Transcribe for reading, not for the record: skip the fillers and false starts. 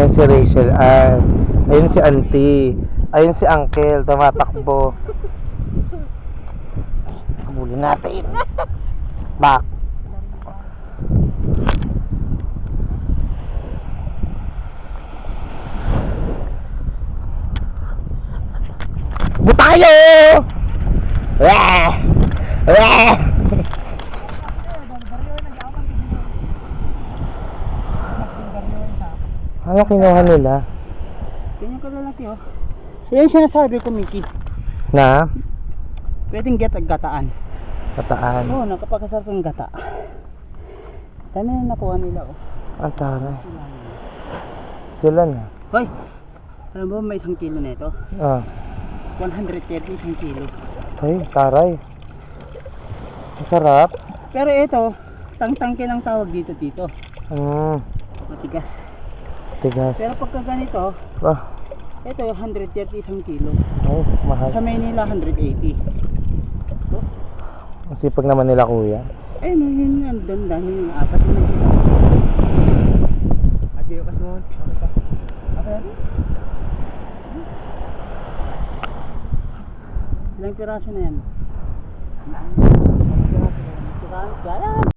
Ayan si Rachel. Ayun si auntie. Ayun si uncle. Tumatakbo. Habulin natin. Back. Butayo! Wah! Wah! Ano kinuha nila? Ganyan ka lalaki oh. Yan sinasabi ko, Mickey. Na? Pwedeng gataan. Kataan. Oo, nakapagkasarap ng gata. Dami na nakuha nila oh. Ang taray. Sila na. Hoy! Alam mo may 1 kilo na ito? 130 isang kilo. Ay, taray. Masarap. Pero ito, tangtangke ng tawag dito tito. Matigas. Tigas. Pero pagka ganito, ito yung 130 isang kilo. Ay, mahal. Sa Maynila 180. Ang sipag naman nila kuya. Eh, yun yan, doon dami yung 4 na kilo. Adi ka mo. Okay ka. Okay. Ilang piraso na yan? Ilang piraso na yan? Yan!